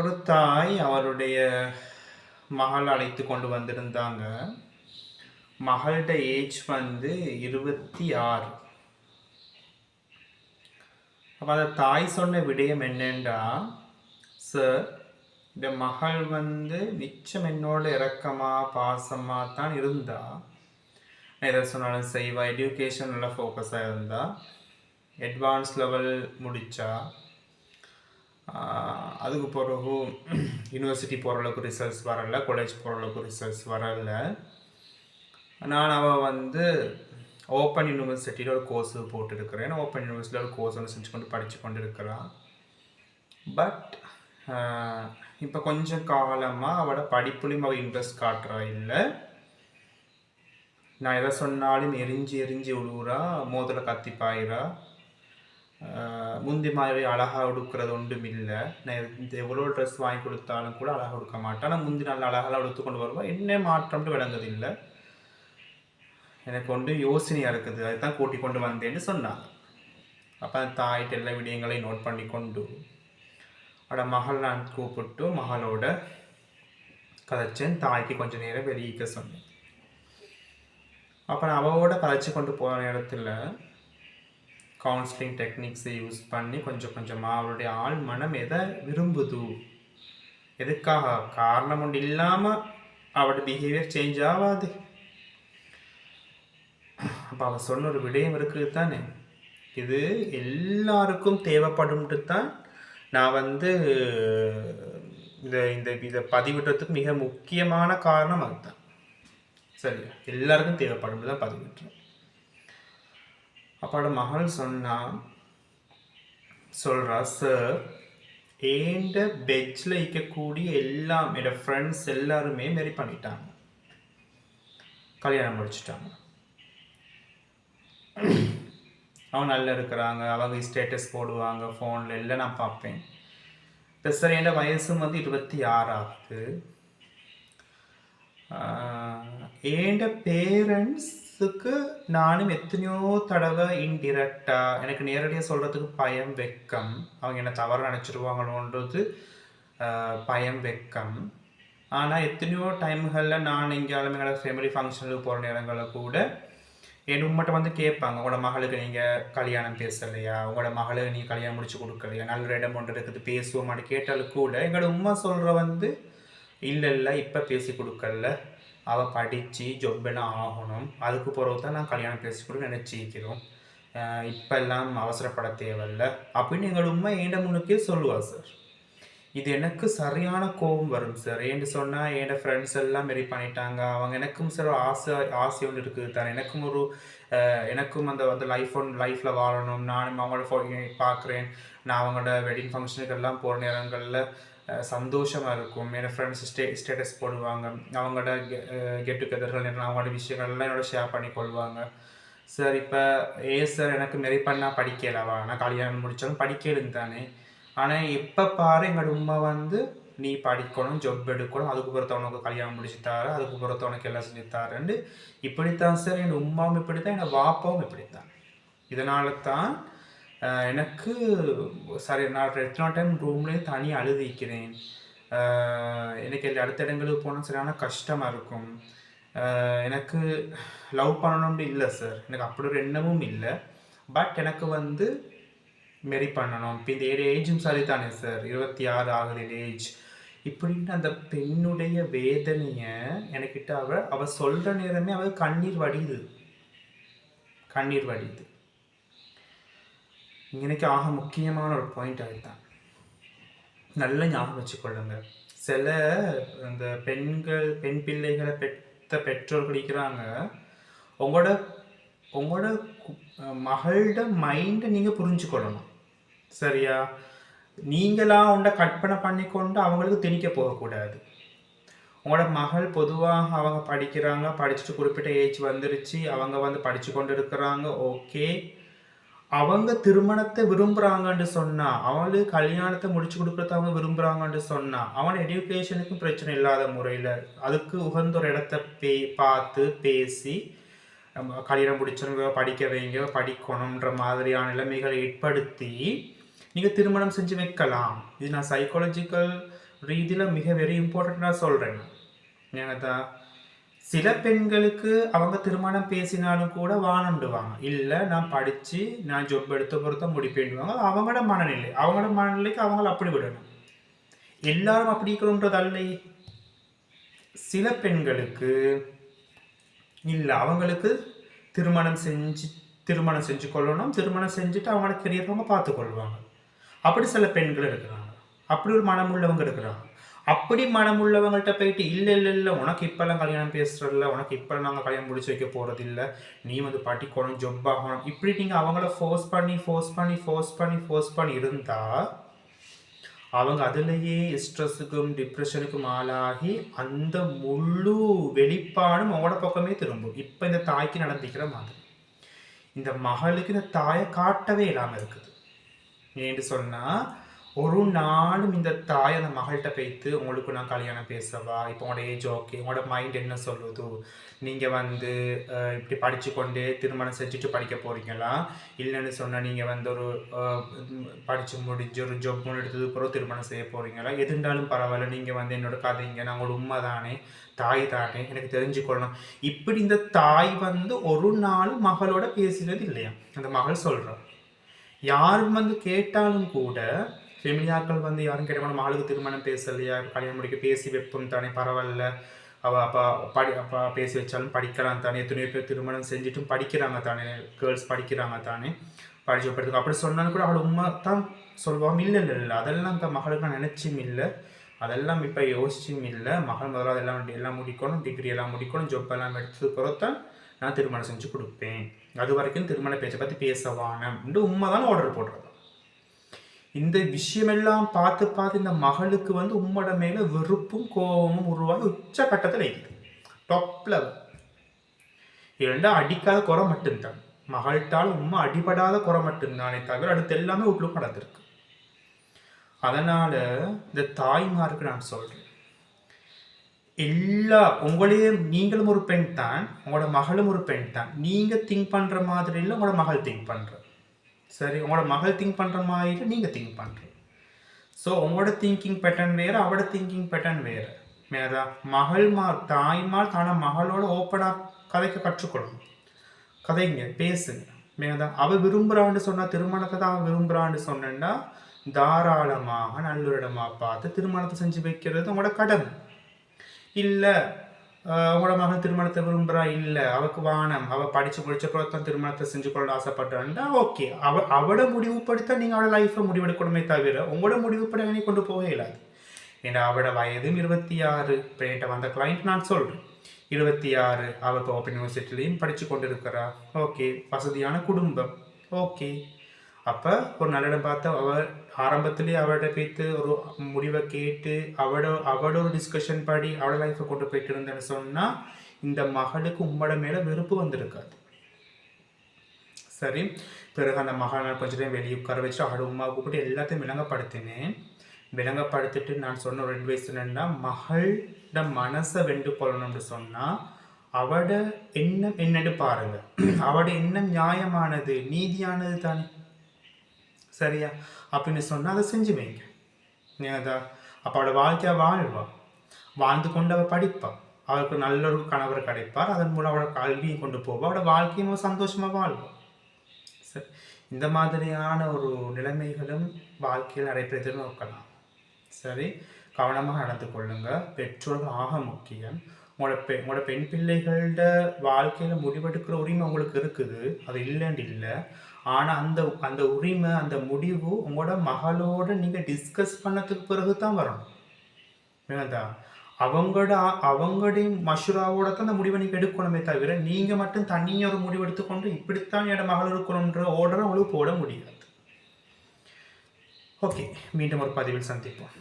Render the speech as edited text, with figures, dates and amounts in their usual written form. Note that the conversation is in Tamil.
ஒரு தாய் அவருடைய மகள் அழைத்து கொண்டு வந்திருந்தாங்க. மகள்ட ஏஜ் வந்து 26. அப்போ அந்த தாய் சொன்ன விடயம் என்னென்றா, சார், இந்த மகள் வந்து மிச்சம் என்னோட இரக்கமாக பாசமாக தான் இருந்தா. நான் எதை சொன்னாலும் செய்வா. எஜுகேஷன் நல்லா ஃபோக்கஸாக இருந்தா. அட்வான்ஸ் லெவல் முடித்தா. அதுக்கு பிறகு யூனிவர்சிட்டி போகிற அளவுக்கு ரிசல்ட்ஸ் வரல, காலேஜ் போகிற அளவுக்கு ரிசல்ட்ஸ் வரல. நான் அவள் வந்து ஓப்பன் யூனிவர்சிட்டியில் ஒரு கோர்ஸ் போட்டுருக்கிறேன். ஓப்பன் யூனிவர்சிட்டியில் ஒரு கோர்ஸ் வந்து செஞ்சு கொண்டு படித்து கொண்டு இருக்கிறான். பட் இப்போ கொஞ்சம் காலமாக அவளோட படிப்புலையும் அவள் இன்ட்ரெஸ்ட் காட்டுறா இல்லை. நான் எதை சொன்னாலும் எரிஞ்சு எரிஞ்சு விழுவுறா, மோதிர கத்தி பாயிரா. முந்தி மாதிரி அழகாக உடுக்கிறது ஒன்றும் இல்லை. நான் எவ்வளோ ட்ரெஸ் வாங்கி கொடுத்தாலும் கூட அழகாக உடுக்க மாட்டேன். ஆனால் முந்தி நல்ல அழகாக எடுத்து கொண்டு வருவா. என்ன மாற்றம்னு விளங்குதில்லை. எனக்கு ஒன்று யோசனையாக இருக்குது, அதுதான் கூட்டி கொண்டு வந்தேன்னு சொன்னாங்க. அப்போ அந்த தாயிட்ட எல்லா விடயங்களையும் நோட் பண்ணி கொண்டு அவட மகள் நான் கூப்பிட்டு மகளோட கதைச்சேன். தாய்க்கு கொஞ்சம் நேரம் வெளியிக்க சொன்னேன். அப்போ நான் அவளோட கதைச்சி கொண்டு போகிற நேரத்தில் கவுன்சிலிங் டெக்னிக்ஸை யூஸ் பண்ணி கொஞ்சம் கொஞ்சமாக அவளுடைய ஆள் மனம் எதை விரும்புது, எதுக்காக காரணம் ஒன்று இல்லாமல் அவளோட பிஹேவியர் சேஞ்ச் ஆகாது. அப்போ அவள் சொன்ன ஒரு விடயம் இருக்குது தானே, இது எல்லாருக்கும் தேவைப்படும்ட்டு தான் நான் வந்து இதை பதிவிடுறதுக்கு மிக முக்கியமான காரணம் அதுதான். சரியா, எல்லாருக்கும் தேவைப்படும் தான் பதிவிட்டுறேன். அப்போட மகள் சொல்கிறா, சார், ஏண்ட பெட்ஜில் இருக்கக்கூடிய எல்லாம் என்னோட ஃப்ரெண்ட்ஸ் எல்லாருமே மாரி பண்ணிட்டாங்க, கல்யாணம் முடிச்சுட்டாங்க. அவங்க நல்லா இருக்கிறாங்க, அவங்க ஸ்டேட்டஸ் போடுவாங்க ஃபோனில் எல்லாம் நான் பார்ப்பேன். இப்போ சார், என்னோட வயசும் வந்து 26 ஆகுது. ஏண்ட பேரண்ட்ஸுக்கு நானும் எத்தனையோ தடவை இன்டிரெக்டாக எனக்கு நேரடியாக சொல்கிறதுக்கு பயம், வெக்கம். அவங்க என்ன தவறு நினச்சிருவாங்களோன்றது பயம், வெக்கம். ஆனால் எத்தனையோ டைம்களில் நான் எங்கேயாலும் எங்களோட ஃபேமிலி ஃபங்க்ஷனுக்கு போகிற நேரங்களில் கூட என் உண்மட்ட வந்து கேட்பாங்க, உங்களோட மகளுக்கு நீங்கள் கல்யாணம் பேசலையா, உங்களோட மகளுக்கு நீங்கள் கல்யாணம் முடிச்சு கொடுக்கலையா, நல்ல இடம் ஒன்று இருக்குது பேசுவோமான்னு கேட்டாலும் கூட எங்களோட உண்மை சொல்கிற வந்து இல்லை இப்போ பேசி கொடுக்கல, அவள் படித்து ஜொப்பெல்லாம் ஆகணும், அதுக்கு பிறகு தான் நான் கல்யாணம் பேசி கொடுக்க நினச்சிக்கிறோம், இப்போல்லாம் அவசரப்பட தேவையில்லை அப்படின்னு எங்களோட உண்மை ஏண்ட முன்னுக்கே சொல்லுவாள் சார். இது எனக்கு சரியான கோபம் வரும் சார். ஏன்னு சொன்னால் என்னோடய ஃப்ரெண்ட்ஸ் எல்லாம் மாரி பண்ணிட்டாங்க. அவங்க எனக்கும் சார் ஆசை ஒன்று இருக்குது தானே, எனக்கும் அந்த லைஃப்பில் வாழணும். நானும் அவங்களோட பார்க்குறேன். நான் அவங்களோட வெட்டிங் ஃபங்க்ஷனுக்கு எல்லாம் போகிற நேரங்களில் சந்தோஷமாக இருக்கும். என்னோடய ஃப்ரெண்ட்ஸ் ஸ்டேட்டஸ் போடுவாங்க, அவங்களோட கெட் டுகெதர்கள், அவங்களோட விஷயங்கள்லாம் என்னோட ஷேர் பண்ணி கொள்வாங்க. சார், இப்போ சார் எனக்கு மாரி பண்ணால் படிக்கலவா, நான் கல்யாணம் முடித்தாலும் படிக்கலுன்னு தானே. ஆனால் இப்போ பாரு, எங்களோட உண்மை வந்து நீ படிக்கணும், ஜொப் எடுக்கணும், அதுக்கு பொறுத்தவனுக்கு கல்யாணம் முடிச்சுத்தாரு, அதுக்கு பொறுத்தவனுக்கு எல்லாம் செஞ்சுத்தாருன்னு இப்படித்தான் சார். என் உமாவும் இப்படித்தான், என் வாப்பாவும் இப்படித்தான். இதனால தான் எனக்கு சரி, நான் எத்தனை டைம் ரூம்லேயே தனி அழுதிக்கிறேன். எனக்கு அடுத்த இடங்களுக்கு போனால் சரியான கஷ்டமாக இருக்கும். எனக்கு லவ் பண்ணணும்னு இல்லை சார், எனக்கு அப்படி ஒரு எண்ணமும் இல்லை. பட் எனக்கு வந்து மாரி பண்ணணும். இப்போ இந்த ஏஜும் சரி தானே சார், 26 ஆகுது ஏஜ். இப்படின்னு அந்த பெண்ணுடைய வேதனையை எனக்கிட்ட அவள் சொல்கிற நேரமே அவள் கண்ணீர் வடியுது. எனக்கு ஆக முக்கியமான ஒரு பாயிண்ட் அதுதான். நல்ல ஞாபகம் வச்சுக்கொள்ளுங்க. சில அந்த பெண் பிள்ளைகளை பெற்ற பெற்றோர்கள் இருக்கிறாங்க, உங்களோட மகளோட மைண்டை நீங்கள் புரிஞ்சுக்கொள்ளணும். சரியா, நீங்களாக உண்ட கற்பனை பண்ணிக்கொண்டு அவங்களுக்கு திணிக்க போகக்கூடாது. உங்களோட மகள் பொதுவாக அவங்க படிக்கிறாங்க, படிச்சுட்டு குறிப்பிட்ட ஏஜ் வந்துருச்சு, அவங்க வந்து படித்து கொண்டு இருக்கிறாங்க, ஓகே. அவங்க திருமணத்தை விரும்புகிறாங்கன்னு சொன்னால், அவங்களுக்கு கல்யாணத்தை முடிச்சு கொடுக்குறத அவங்க விரும்புகிறாங்கன்னு சொன்னால், அவன் எஜுகேஷனுக்கும் பிரச்சனை இல்லாத முறையில் அதுக்கு உகந்த ஒரு இடத்த பார்த்து பேசி கல்யாணம் முடிச்சவங்க படிக்க வைங்க, படிக்கணுன்ற மாதிரியான நிலைமைகளை ஏற்படுத்தி நீங்கள் திருமணம் செஞ்சு வைக்கலாம். இது நான் சைக்காலஜிக்கல் ரீதியில் மிக வெரி இம்பார்ட்டண்ட்டாக சொல்கிறேன். ஏன்னா சில பெண்களுக்கு அவங்க திருமணம் பேசினாலும் கூட வானண்டுவாங்க. இல்லை நான் படித்து நான் ஜொப் எடுத்த பொறுத்த முடிப்பேன்டுவாங்க. அவங்களோட மனநிலை, அவங்களோட மனநிலைக்கு அவங்கள அப்படி விடணும். எல்லாரும் அப்படி இருக்கணுன்றது அல்ல. சில பெண்களுக்கு இல்லை, அவங்களுக்கு திருமணம் செஞ்சு கொள்ளணும். திருமணம் செஞ்சுட்டு அவங்களோட கெரியர் அவங்க பார்த்துக்கொள்வாங்க. அப்படி சில பெண்கள் இருக்கிறாங்க. அப்படி ஒரு மனம் உள்ளவங்க இருக்கிறாங்க. அப்படி மனம் உள்ளவங்கள்ட்ட போயிட்டு இல்லை உனக்கு இப்போல்லாம் கல்யாணம் பேசுறதில்ல, உனக்கு இப்போ நாங்கள் கல்யாணம் முடிச்சு வைக்க போகிறது இல்லை, நீ வந்து படிக்கணும், ஜொப் ஆகணும், இப்படி நீங்கள் அவங்கள ஃபோர்ஸ் பண்ணி இருந்தால் அவங்க அதுலேயே ஸ்ட்ரெஸ்ஸுக்கும் டிப்ரெஷனுக்கும் ஆளாகி அந்த முழு வெளிப்பாடும் அவங்களோட பக்கமே திரும்பும். இப்போ இந்த தாய்க்கு நடந்திக்கிற மாதிரி இந்த மகளுக்கு இந்த தாயை காட்டவே இல்லாமல் இருக்குது. ஏன்னு சொன்னால் ஒரு நாளும் இந்த தாய் அந்த மகள்கிட்ட போய்த்து உங்களுக்கு நான் கல்யாணம் பேசவா, இப்போ உங்களோட ஏஜ் ஓகே, உங்களோட மைண்ட் என்ன சொல்லுது, நீங்கள் வந்து இப்படி படித்து கொண்டே திருமணம் செஞ்சுட்டு படிக்க போகிறீங்களா, இல்லைன்னு சொன்னால் நீங்கள் வந்து ஒரு படித்து முடிஞ்சு ஒரு ஜொப் எடுத்தது பிறகு திருமணம் செய்ய போகிறீங்களா, எதுண்டாலும் பரவாயில்ல, நீங்கள் வந்து என்னோட கதைங்க, நான் உங்களோட உண்மை தானே, தாய் தானே, எனக்கு தெரிஞ்சுக்கொள்ளணும். இப்படி இந்த தாய் வந்து ஒரு நாள் மகளோட பேசுகிறது இல்லையா. அந்த மகள் சொல்கிறான், யாரும் வந்து கேட்டாலும் கூட ஃபெமிலியாக்கள் வந்து யாரும் கேட்டால் மகளுக்கு திருமணம் பேசலையா, கல்யாணம் முடிக்க பேசி வைப்போம் தானே, பரவாயில்ல, அவள் அப்போ பேசி வச்சாலும் படிக்கலாம் தானே, எத்தனையோ பேர் திருமணம் செஞ்சுட்டும் படிக்கிறாங்க தானே, கேர்ள்ஸ் படிக்கிறாங்க தானே, படிச்சு வைப்பதுக்கு அப்படி சொன்னாலும் கூட அவள் உண்மை தான் சொல்லுவாங்க. இல்லை அதெல்லாம் இப்போ மகளுக்கு நான் நினச்சும் இல்லை, அதெல்லாம் இப்போ யோசிச்சும் இல்லை, மகள் முதல்ல எல்லாம் முடிக்கணும், டிகிரி எல்லாம் முடிக்கணும், ஜொப் எல்லாம் எடுத்தது பிறத்தான் நான் திருமணம் செஞ்சு கொடுப்பேன், அது வரைக்கும் திருமண பேச்சை பற்றி பேசவானு உண்மை தான் ஆர்டர் போடுறது. இந்த விஷயமெல்லாம் பார்த்து இந்த மகளுக்கு வந்து உம்மோட மேலே வெறுப்பும் கோபமும் உருவாகி உச்ச கட்டத்தில் இருக்குது. Top level. இரண்டா அடிக்காத குறை மட்டும்தான், மகள்கிட்டால் உண்மை அடிபடாத குறை மட்டும்தானே தவிர அடுத்து எல்லாமே வீட்டிலும் நடந்திருக்கு. அதனால் இந்த தாய்மாருக்கு நான் சொல்கிறேன், உங்களையே நீங்களும் ஒரு பெண் தான், உங்களோட மகளும் ஒரு பெண் தான். நீங்கள் திங்க் பண்ணுற மாதிரி இல்லை உங்களோட மகள் திங்க் பண்ணுற, சரி, உங்களோட மகள் திங்க் பண்ணுற மாதிரி நீங்கள் திங்க் பண்ணுற. ஸோ உங்களோட திங்கிங் பேட்டர்ன் வேறு, அவட திங்கிங் பேட்டர்ன் வேறு. மேதா தாய்மார் தானே மகளோட ஓப்பனாக கதைக்க கற்றுக்கொள்ளணும். கதைங்க, பேசுங்க. மேதா அவள் விரும்புகிறான்னு சொன்னால், திருமணத்தை தான் அவள் விரும்புகிறான்னு சொன்னா தாராளமாக நல்லொரிடமாக பார்த்து திருமணத்தை செஞ்சு வைக்கிறது உங்களோட கடமை. இல்லை உங்களோட மகன் திருமணத்தை விரும்புகிறா, இல்லை அவளுக்கு வானம், அவள் படித்து முடிச்ச பிறகு திருமணத்தை செஞ்சு கொள்ள ஆசைப்பட்டான்டா, ஓகே, அவளோட முடிவுப்படுத்த நீங்கள் அவளோட லைஃப்பை முடிவெடுக்கணுமே தவிர உங்களோட முடிவுப்பட என்னை கொண்டு போக இல்லாது. ஏன்னா அவளோட வயதும் 26. இப்போ என்கிட்ட வந்த கிளைண்ட் நான் சொல்கிறேன் 26, அவள் இப்போ ஓப்பன் யூனிவர்சிட்டிலையும் படித்து கொண்டு இருக்கிறா, ஓகே, வசதியான குடும்பம், ஓகே. அப்போ ஒரு நல்ல இடம் பார்த்து அவள் ஆரம்பத்துலேயே அவள்கிட்ட போய்த்து ஒரு முடிவை கேட்டு அவளோட ஒரு டிஸ்கஷன் படி அவளோட லைஃப்பை கொண்டு போயிட்டு இருந்தேன்னு சொன்னால் இந்த மகளுக்கு உம்மோட மேலே வெறுப்பு வந்திருக்காது. சரி, பிறகு அந்த மகளை கொஞ்சம் நேரம் வெளியே உட்கார வச்சு அவளோட உமா கூப்பிட்டு எல்லாத்தையும் விளங்கப்படுத்திட்டு நான் சொன்ன ஒரு அட்வைஸ் என்னென்னா, மகளோட மனசை வெண்டு கொள்ளணும்னு சொன்னால் அவட எண்ணம் என்னன்னு பாருங்க. அவட எண்ணம் நியாயமானது, நீதியானது தானே, சரியா அப்படின்னு சொன்னால் அதை செஞ்சு வைங்க. ஏதா அப்போ அவளோட வாழ்க்கையை வாழ்ந்து கொண்டு அவள் படிப்பாள், அவளுக்கு நல்ல ஒரு கணவர் கிடைப்பார், அதன் மூலம் அவளோட கல்வியை கொண்டு போவாள், அவளோட வாழ்க்கையும் சந்தோஷமாக வாழ்வாள். சரி, இந்த மாதிரியான ஒரு நிலைமைகளும் வாழ்க்கையில் நடைபெறுதுன்னு நோக்கலாம். சரி, கவனமாக நடந்து கொள்ளுங்க. பெற்றோர்கள் ஆக முக்கியம். உங்களோட பெண் பிள்ளைகளோட வாழ்க்கையில் முடிவெடுக்கிற உரிமை உங்களுக்கு இருக்குது, அது இல்லைன்னு இல்லை. ஆனால் அந்த உரிமை, அந்த முடிவு உங்களோட மகளோட நீங்கள் டிஸ்கஸ் பண்ணதுக்கு பிறகு தான் வரணும். வேணாதா அவங்களுடைய மஷூராவோட தான் அந்த முடிவை நீங்கள் எடுக்கணுமே தவிர நீங்கள் மட்டும் தனியாக ஒரு முடிவு எடுத்துக்கொண்டு இப்படித்தான் என்னோட மகள் இருக்கணுன்ற ஆர்டரை உங்களுக்கு போட முடியாது. ஓகே, மீண்டும் ஒரு பதிவில் சந்திப்போம்.